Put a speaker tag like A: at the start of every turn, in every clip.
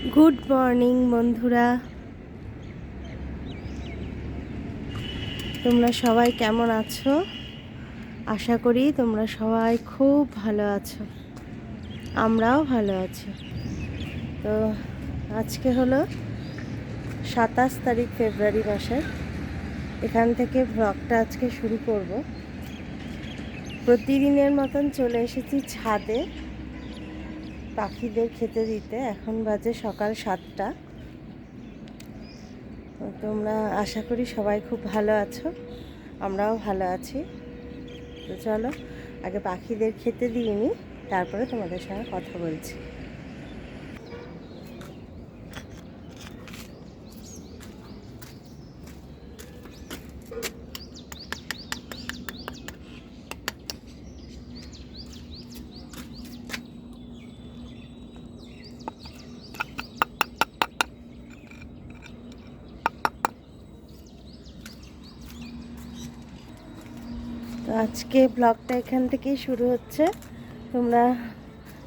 A: Good morning বন্ধুরা, তোমরা সবাই কেমন আছো? আশা করি তোমরা সবাই খুব ভালো আছো। আমরাও ভালো আছি। তো আজকে হলো 27 তারিখ ফেব্রুয়ারি মাসের। এখান থেকে ব্লগটা আজকে শুরু করব। প্রতিদিনের মতন চলে এসেছি ছাদে পাখিদের খেতে দিতে। এখন বাজে সকাল 7টা। তোমরা আশা করি সবাই খুব ভালো আছো, আমরাও ভালো আছি। তো চলো আগে পাখিদের খেতে দিয়ে নিই, তারপরে তোমাদের সঙ্গে কথা বলছি। তো আজকে ব্লগটা এখান থেকেই শুরু হচ্ছে। তোমরা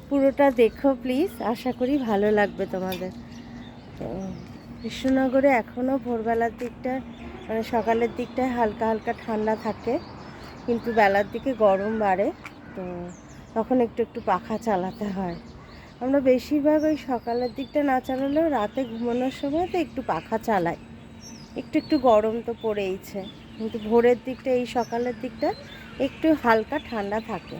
A: পুরোটা দেখো প্লিজ, আশা করি ভালো লাগবে তোমাদের। তো কৃষ্ণনগরে এখনও ভোরবেলার দিকটা মানে সকালের দিকটায় হালকা হালকা ঠান্ডা থাকে, কিন্তু বেলার দিকে গরম বাড়ে। তো তখন একটু একটু পাখা চালাতে হয়। আমরা বেশিরভাগ ওই সকালের দিকটা না চালালেও রাতে ঘুমানোর সময় তো একটু পাখা চালাই। একটু একটু গরম তো পড়েইছে, কিন্তু ভোরের দিকটা এই সকালের দিকটা একটু হালকা ঠান্ডা থাকে।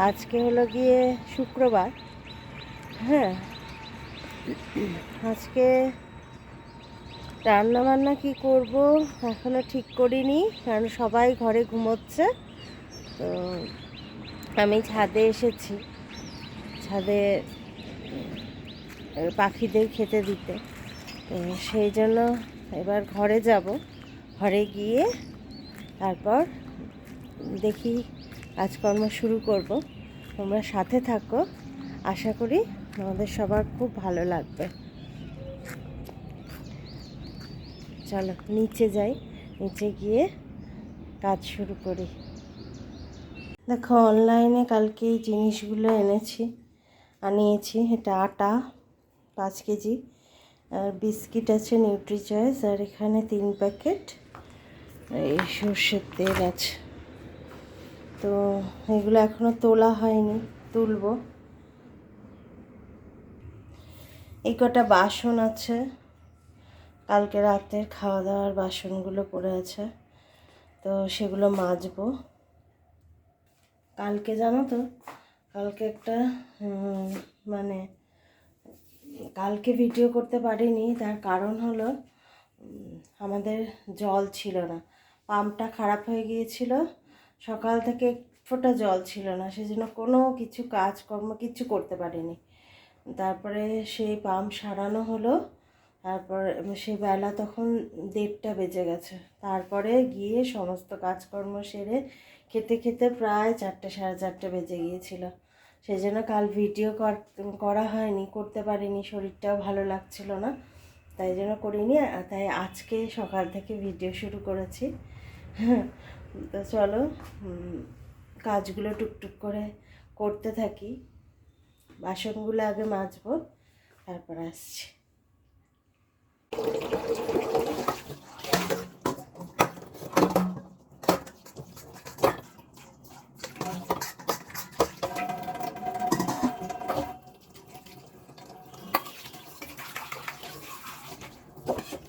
A: আজকে হলো গিয়ে শুক্রবার। হ্যাঁ, আজকে রান্না বান্না কী করব এখনও ঠিক করিনি, কারণ সবাই ঘরে ঘুমোচ্ছে। তো আমি ছাদে এসেছি, ছাদে পাখিদের খেতে দিতে। তো সেই জন্য এবার ঘরে যাব, ঘরে গিয়ে তারপর দেখি কাজকর্ম শুরু করব। তোমরা সাথে থাকো, আশা করি তোমাদের সবার খুব ভালো লাগবে। চলো নিচে যাই, নিচে গিয়ে কাজ শুরু করি। দেখো, অনলাইনে কালকে এই জিনিসগুলো আনিয়েছি। এটা আটা 5 কেজি, আর বিস্কিট আছে নিউট্রি চয়েস, আর এখানে 3 প্যাকেট এই সর্ষের তেল আছে। তো এগুলো এখনও তোলা হয়নি, তুলব। এই কটা বাসন আছে, কালকে রাতের খাওয়া দাওয়ার বাসনগুলো পড়ে আছে, তো সেগুলো মাজবো। কালকে জানো তো, কালকে একটা মানে কালকে ভিডিও করতে পারিনি। তার কারণ হলো আমাদের জল ছিল না, পাম্পটা খারাপ হয়ে গিয়েছিল। সকাল থেকে এক ফোঁটা জল ছিল না, সেজন্য কোনো কিছু কাজকর্ম কিছু করতে পারিনি। তারপরে সেই পাম্প সারানো হলো, তারপর সে বেলা তখন 1:30টা বেজে গেছে। তারপরে গিয়ে সমস্ত কাজকর্ম সেরে খেতে খেতে প্রায় 4টে 4:30 বেজে গিয়েছিল। সেই জন্য কাল ভিডিও করা হয়নি, করতে পারিনি, শরীরটাও ভালো লাগছিল না, তাই জন্য করিনি। তাই আজকে সকাল থেকে ভিডিও শুরু করেছি। তো চলো কাজগুলো টুকটুক করে করতে থাকি। বাসনগুলো আগে মাজবো, তারপর আসছি।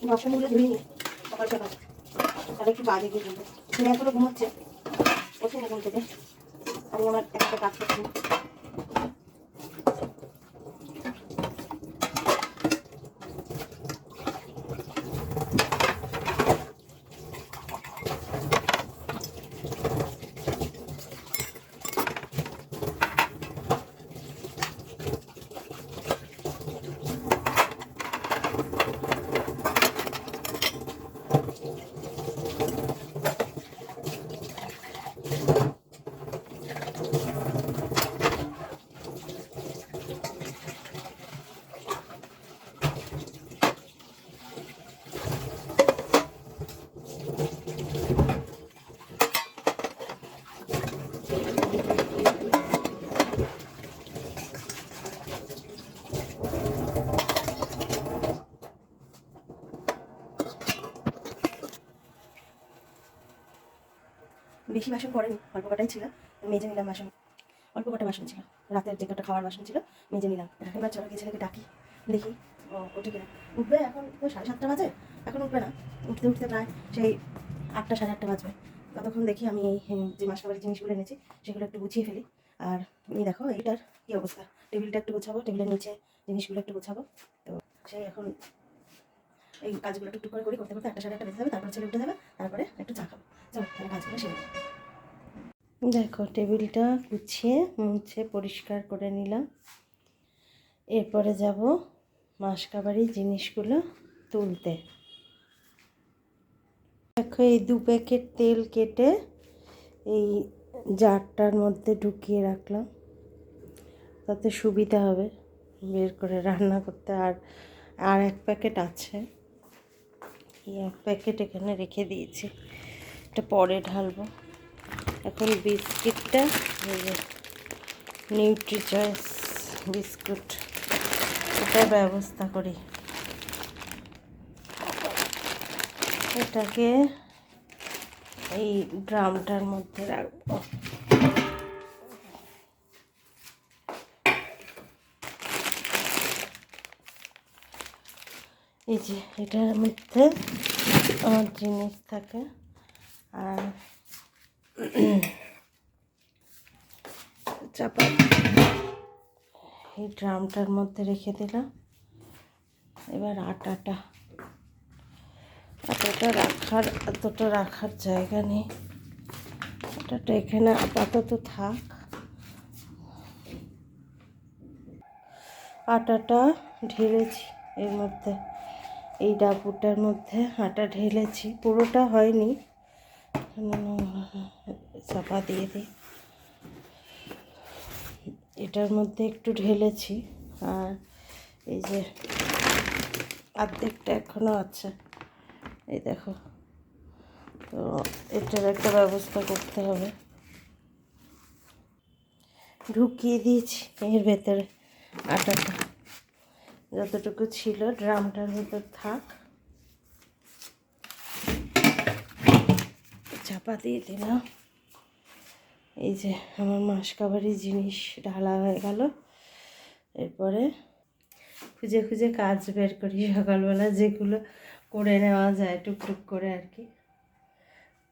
A: বাসনগুলো ধুয়ে নিই সকাল সকাল, তাহলে একটু বাজে গিয়ে দেবো। ছেলে এখনো ঘুমাচ্ছে, ওঠে না ঘুম থেকে, আমি আমার একটা কাজ করছি। বেশি বাসন পড়েনি, অল্প কটাই ছিল, মেজে নিলাম বাসন। অল্প কটা বাসন ছিল, রাতের যে কটা খাওয়ার বাসন ছিল মেজে নিলাম। এবার চলো গিয়ে ছেলেকে ডাকি, দেখি ও উঠে কিনা। উঠবে, এখন তো 7:30 বাজে, এখন উঠবে না। উঠতে উঠতে প্রায় সেই 8টা 8:30 বাজবে। ততক্ষণ দেখি আমি এই যে মাসকাবারির জিনিসগুলো এনেছি সেগুলো একটু গুছিয়ে ফেলি। আর এই দেখো এইটার কী অবস্থা, টেবিলটা একটু গোছাবো, টেবিলের নিচে জিনিসগুলো একটু গোছাবো। তো সেই এখন এই কাজগুলো টুকটুক করে করতে করতে 8টা 8:30 বেজে যাবে। তারপর ছেলে উঠে যাবে, তারপরে একটু চা খাবো। চলো তাহলে কাজগুলো সেরে নিই। দেখো টেবিলটা গুছিয়ে মুছে পরিষ্কার করে নিলাম। এরপরে যাব মাসকাবারির জিনিসগুলো তুলতে। দেখো এই 2 প্যাকেট তেল কেটে এই জারটার মধ্যে ঢুকিয়ে রাখলাম, তাতে সুবিধা হবে বের করে রান্না করতে। আর 1 প্যাকেট আছে, এই 1 প্যাকেট এখানে রেখে দিয়েছি, এটা পরে ঢালবো। এখন বিস্কিটটা নিউট্রিচয়েস বিস্কুট, এটার ব্যবস্থা করি। এটাকে এই ড্রামটার মধ্যে রাখবো। এই যে এটার মধ্যে আমার জিনিস থাকে। আর চাপা এই ড্রামটার মধ্যে রেখে দিলাম। এবার আটাটা এতটা রাখার জায়গা নেই, আটাটা এখানে আপাতত থাক। আটাটা ঢেলেছি এর মধ্যে, এই ডাবুটার মধ্যে আটা ঢেলেছি, পুরোটা হয়নি, চাপা দিয়ে দিই। এটার মধ্যে একটু ঢেলেছি, আর এই যে অর্ধেকটা এখনও আছে, এই দেখো। তো এটার একটা ব্যবস্থা করতে হবে। ঢুকিয়ে দিয়েছি এর ভেতরে আটাটা, যতটুকু ছিল ড্রামটার ভেতর থাক। চাপা দিয়ে দিলাম। এই যে আমার মাসকাবারির জিনিস ঢালা হয়ে গেল। এরপরে খুঁজে খুঁজে কাজ বের করি সকালবেলা, যেগুলো করে নেওয়া যায় টুকটুক করে আর কি।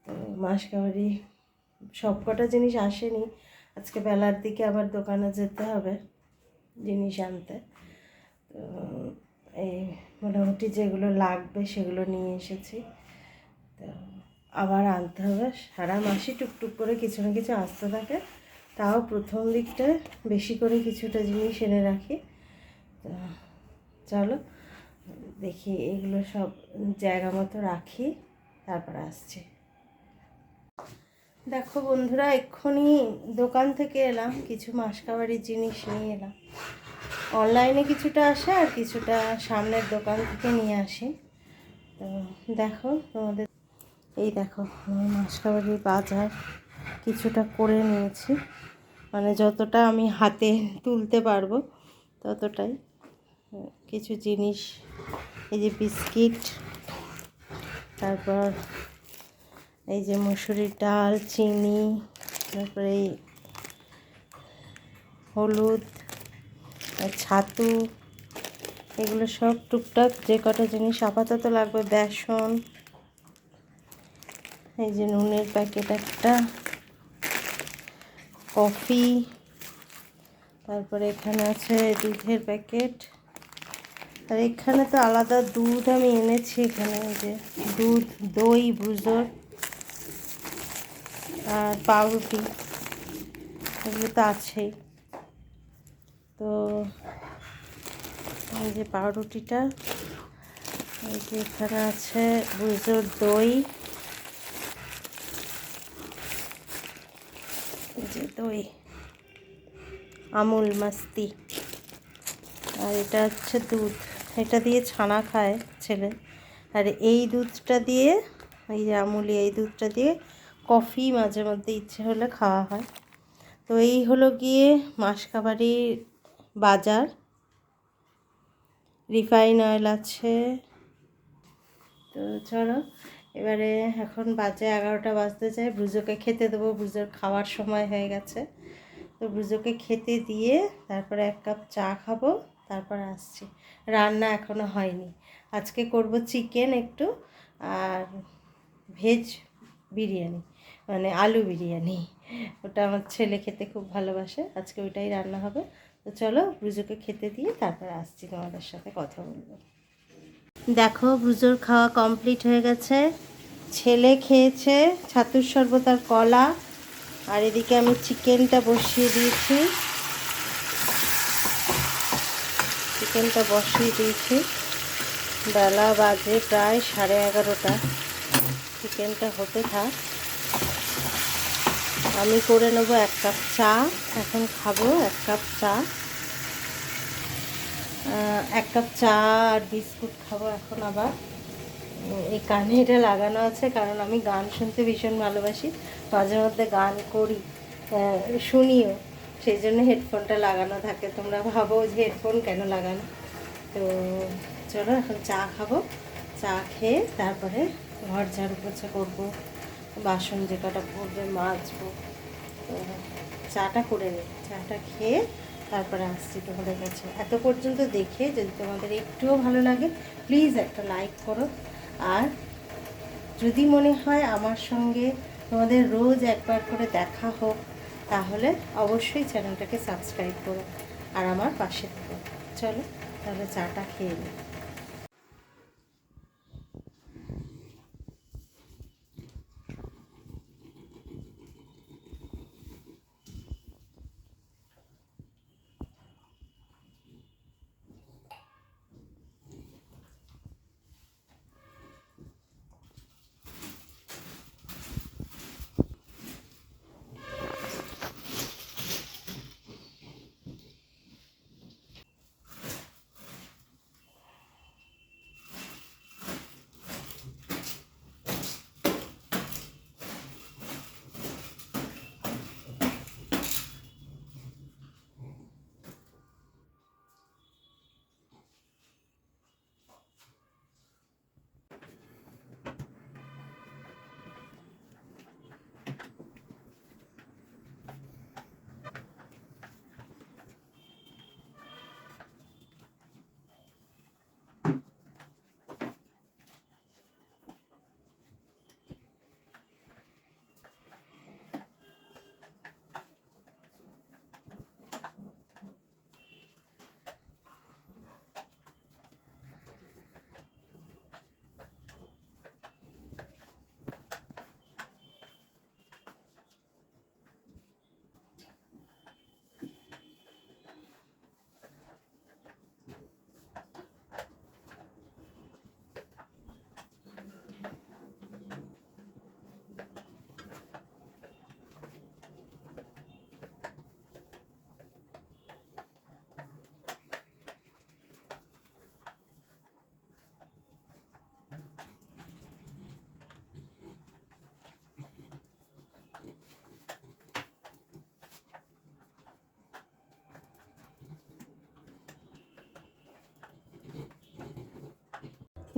A: তো মাসকাবারি সব কটা জিনিস আসেনি, আজকে বেলার দিকে আবার দোকানে যেতে হবে জিনিস আনতে। তো এই মোটামুটি যেগুলো লাগবে সেগুলো নিয়ে এসেছি। তো আবার আনতে হবে, সারা মাসই টুকটুক করে কিছু না কিছু আসতে থাকে। তাও প্রথম দিকটা বেশি করে কিছুটা জিনিস এনে রাখি। তো চলো দেখি এগুলো সব জায়গা মতো রাখি, তারপর আসছি। দেখো বন্ধুরা, এক্ষুনি দোকান থেকে এলাম, কিছু মাসকাবারির জিনিস নিয়ে এলাম। অনলাইনে কিছুটা আসে আর কিছুটা সামনের দোকান থেকে নিয়ে আসি। তো দেখো তোমাদের, এই দেখো আমি মাসকাবারির বাজার কিছুটা করে নিয়েছি, মানে যতটা আমি হাতে তুলতে পারবো ততটাই। কিছু জিনিস, এই যে বিস্কিট, তারপর এই যে মসুরির ডাল, চিনি, তারপরে এই হলুদ, ছাতু, এগুলো সব টুকটাক যে কটা জিনিস আপাতত লাগবে। বেসন, এই যে নুনের প্যাকেট একটা, কফি, তারপরে এখানে আছে দুধের প্যাকেট। আর এখানে তো আলাদা দুধ আমি এনেছি, এখানে এই যে দুধ, দই, ব্রুজোর আর পাউরুটি, এগুলো তো আছেই। তো এই যে পাউরুটিটা, এই যে এখানে আছে ব্রুজোর দই, এই যে দই আমুল মাস্তি, আর এটা হচ্ছে দুধ, এটা দিয়ে ছানা খায় ছেলে। আর এই দুধটা দিয়ে, এই যে আমুলি, এই দুধটা দিয়ে কফি মাঝে মধ্যে ইচ্ছে হলে খাওয়া হয়। তো এই হলো গিয়ে মাসকাবারির বাজার। রিফাইন অয়েল আছে। তো চলো এবারে এখন বাজে 11টা বাজতে যায়, ব্রুজোকে খেতে দেবো, ব্রুজোর খাওয়ার সময় হয়ে গেছে। তো ব্রুজোকে খেতে দিয়ে তারপরে 1 কাপ চা খাবো, তারপর আসছি। রান্না এখনও হয়নি। আজকে করব চিকেন একটু আর ভেজ বিরিয়ানি, মানে আলু বিরিয়ানি। ওটা আমার ছেলে খেতে খুব ভালোবাসে, আজকে ওইটাই রান্না হবে। তো চলো ব্রুজোকে খেতে দিয়ে তারপরে আসছি, তোমাদের সাথে কথা বলবো। দেখো ব্রুজোর খাওয়া কমপ্লিট হয়ে গেছে। ছেলে খেয়েছে ছাতুর শরবত আর কলা, আর এদিকে আমি চিকেনটা বসিয়ে দিয়েছি। বেলা বাজে প্রায় 11:30। চিকেনটা হতে থাক, আমি করে নেবো 1 কাপ চা। এখন খাবো 1 কাপ চা, 1 কাপ চা আর বিস্কুট খাবো এখন। আবার এই কানে এটা লাগানো আছে কারণ আমি গান শুনতে ভীষণ ভালোবাসি, মাঝে মধ্যে গান করি, শুনিও, সেই জন্য হেডফোনটা লাগানো থাকে। তোমরা ভাবো যে হেডফোন কেন লাগানো। তো চলো এখন চা খাবো, চা খেয়ে তারপরে ঘর ঝাড়ু পোছা করবো, বাসন যে কটা পড়বে মাজবো। তো চাটা করে নিই, চাটা খেয়ে তারপরে আসছি তোমাদের কাছে। এত পর্যন্ত দেখে যদি তোমাদের একটুও ভালো লাগে প্লিজ একটা লাইক করো, আর যদি মনে হয় আমার সঙ্গে তোমাদের রোজ একবার করে দেখা হোক তাহলে অবশ্যই চ্যানেলটাকে সাবস্ক্রাইব করো আর আমার পাশে থেকো। চলো তাহলে চাটা খেয়ে নিই।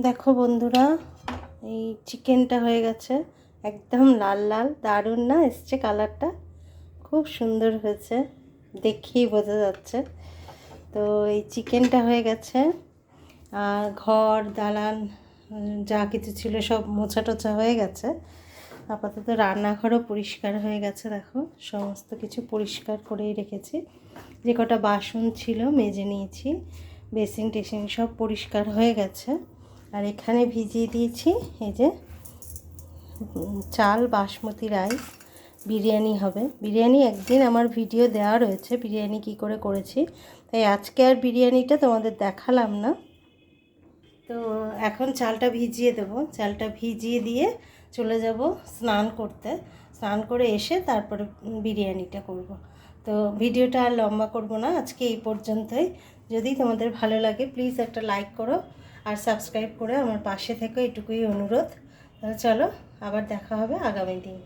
A: দেখো বন্ধুরা, এই চিকেনটা হয়ে গেছে একদম লাল লাল, দারুণ না এসছে কালারটা, খুব সুন্দর হয়েছে, দেখেই বোঝা যাচ্ছে। তো এই চিকেনটা হয়ে গেছে, আর ঘর দালান যা কিছু ছিল সব মোছা টোছা হয়ে গেছে। আপাতত রান্নাঘরও পরিষ্কার হয়ে গেছে, দেখো সমস্ত কিছু পরিষ্কার করেই রেখেছি। যে কটা বাসন ছিল মেজে নিয়েছি, বেসিন টেসিন সব পরিষ্কার হয়ে গেছে। আর এখানে ভিজিয়ে দিয়েছি এই যে চাল, বাসমতি রাইস, বিরিয়ানি হবে। বিরিয়ানি একদিন আমার ভিডিও দেওয়া রয়েছে বিরিয়ানি কি করে করেছি, তাই আজকে আর বিরিয়ানিটা তোমাদের দেখালাম না। তো এখন চালটা ভিজিয়ে দেবো, চালটা ভিজিয়ে দিয়ে চলে যাব স্নান করতে, স্নান করে এসে তারপরে বিরিয়ানিটা করব। তো ভিডিওটা আর লম্বা করব না, আজকে এই পর্যন্তই। যদি তোমাদের ভালো লাগে প্লিজ একটা লাইক করো আর সাবস্ক্রাইব করে আমার পাশে থেকো, এটুকুই অনুরোধ। তাহলে চলো আবার দেখা হবে আগামী দিন।